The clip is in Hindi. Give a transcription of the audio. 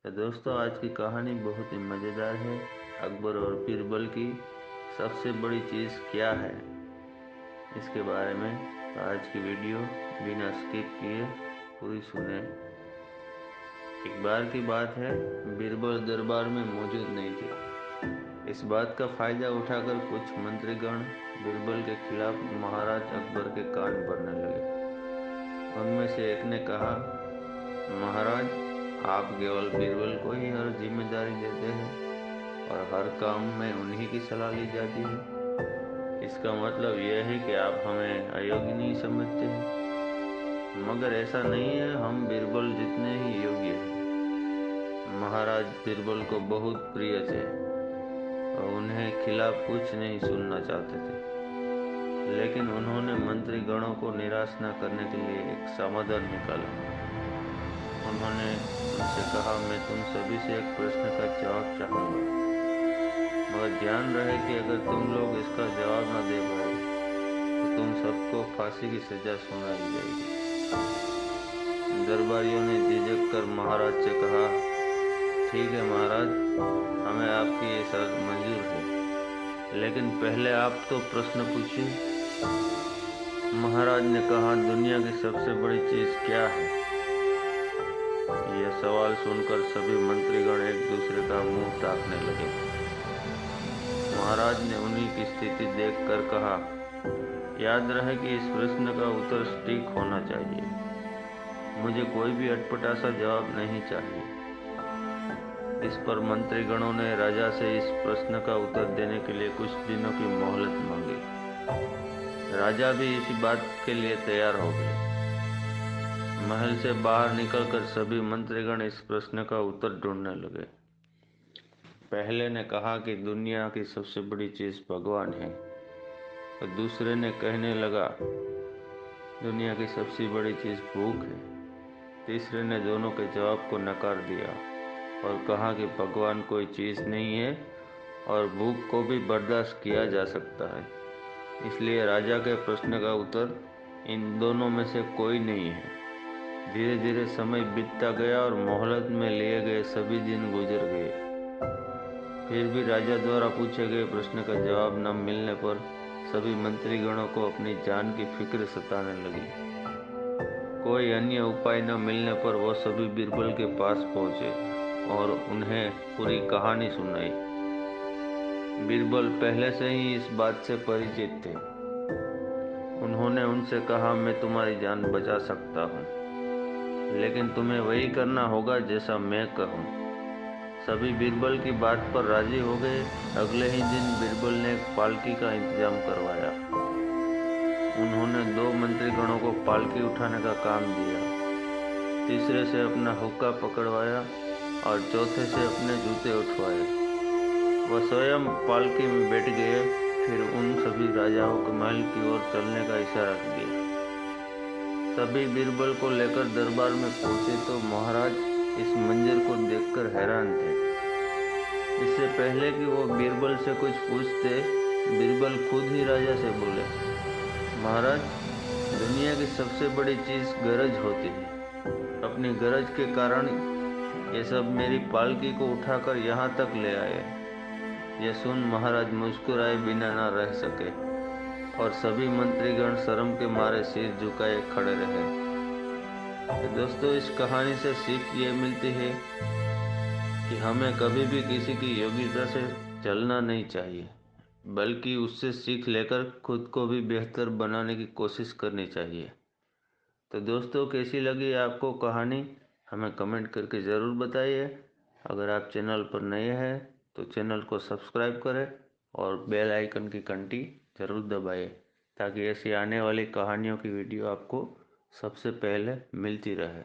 तो दोस्तों, आज की कहानी बहुत ही मज़ेदार है। अकबर और बीरबल की सबसे बड़ी चीज़ क्या है, इसके बारे में। तो आज की वीडियो बिना स्किप किए पूरी सुने। एक बार की बात है, बीरबल दरबार में मौजूद नहीं थे। इस बात का फ़ायदा उठाकर कुछ मंत्रीगण बीरबल के खिलाफ महाराज अकबर के कान भरने लगे। उनमें से एक ने कहा, महाराज, आप केवल बीरबल को ही हर जिम्मेदारी देते हैं और हर काम में उन्हीं की सलाह ली जाती है। इसका मतलब यह है कि आप हमें अयोग्य नहीं समझते हैं। मगर ऐसा नहीं है, हम बीरबल जितने ही योग्य हैं। महाराज बीरबल को बहुत प्रिय थे और उन्हें खिलाफ कुछ नहीं सुनना चाहते थे। लेकिन उन्होंने मंत्रीगणों को निराश न करने के लिए एक समाधान निकाला। उन्होंने उनसे कहा, मैं तुम सभी से एक प्रश्न का जवाब चाहूँगा, मगर ध्यान रहे कि अगर तुम लोग इसका जवाब न दे पाए तो तुम सबको फांसी की सजा सुनाई जाएगी। दरबारियों ने झिझक कर महाराज से कहा, ठीक है महाराज, हमें आपकी ये शर्त मंजूर है, लेकिन पहले आप तो प्रश्न पूछिए। महाराज ने कहा, दुनिया की सबसे बड़ी चीज़ क्या है? यह सवाल सुनकर सभी मंत्रीगण एक दूसरे का मुंह ताकने लगे। महाराज ने उन्हीं की स्थिति देखकर कहा, याद रहे कि इस प्रश्न का उत्तर सटीक होना चाहिए। मुझे कोई भी अटपटा सा जवाब नहीं चाहिए। इस पर मंत्रीगणों ने राजा से इस प्रश्न का उत्तर देने के लिए कुछ दिनों की मोहलत मांगी। राजा भी इसी बात के लिए तैयार हो गए। महल से बाहर निकलकर सभी मंत्रीगण इस प्रश्न का उत्तर ढूंढने लगे। पहले ने कहा कि दुनिया की सबसे बड़ी चीज़ भगवान है, और दूसरे ने कहने लगा, दुनिया की सबसे बड़ी चीज़ भूख है। तीसरे ने दोनों के जवाब को नकार दिया और कहा कि भगवान कोई चीज़ नहीं है और भूख को भी बर्दाश्त किया जा सकता है। इसलिए राजा के प्रश्न का उत्तर इन दोनों में से कोई नहीं है। धीरे धीरे समय बीतता गया और मोहलत में लिए गए सभी दिन गुजर गए। फिर भी राजा द्वारा पूछे गए प्रश्न का जवाब न मिलने पर सभी मंत्रीगणों को अपनी जान की फिक्र सताने लगी। कोई अन्य उपाय न मिलने पर वो सभी बीरबल के पास पहुंचे और उन्हें पूरी कहानी सुनाई। बीरबल पहले से ही इस बात से परिचित थे। उन्होंने उनसे कहा, मैं तुम्हारी जान बचा सकता हूँ, लेकिन तुम्हें वही करना होगा जैसा मैं कहूँ। सभी बीरबल की बात पर राजी हो गए। अगले ही दिन बीरबल ने एक पालकी का इंतजाम करवाया। उन्होंने 2 मंत्रीगणों को पालकी उठाने का काम दिया, तीसरे से अपना हुक्का पकड़वाया और चौथे से अपने जूते उठवाए। वह स्वयं पालकी में बैठ गए। फिर उन सभी राजाओं के महल की ओर चलने का इशारा किया। सभी बीरबल को लेकर दरबार में पहुंचे तो महाराज इस मंजर को देखकर हैरान थे। इससे पहले कि वो बीरबल से कुछ पूछते, बीरबल खुद ही राजा से बोले, महाराज, दुनिया की सबसे बड़ी चीज़ गरज होती है। अपनी गरज के कारण ये सब मेरी पालकी को उठाकर यहाँ तक ले आए। यह सुन महाराज मुस्कुराए बिना न रह सके और सभी मंत्रीगण शर्म के मारे सिर झुकाए खड़े रहे। तो दोस्तों, इस कहानी से सीख ये मिलती है कि हमें कभी भी किसी की योग्यता से जलना नहीं चाहिए, बल्कि उससे सीख लेकर खुद को भी बेहतर बनाने की कोशिश करनी चाहिए। तो दोस्तों, कैसी लगी आपको कहानी, हमें कमेंट करके ज़रूर बताइए। अगर आप चैनल पर नए हैं तो चैनल को सब्सक्राइब करें और बेल आइकन की घंटी ज़रूर दबाएं, ताकि ऐसी आने वाली कहानियों की वीडियो आपको सबसे पहले मिलती रहे।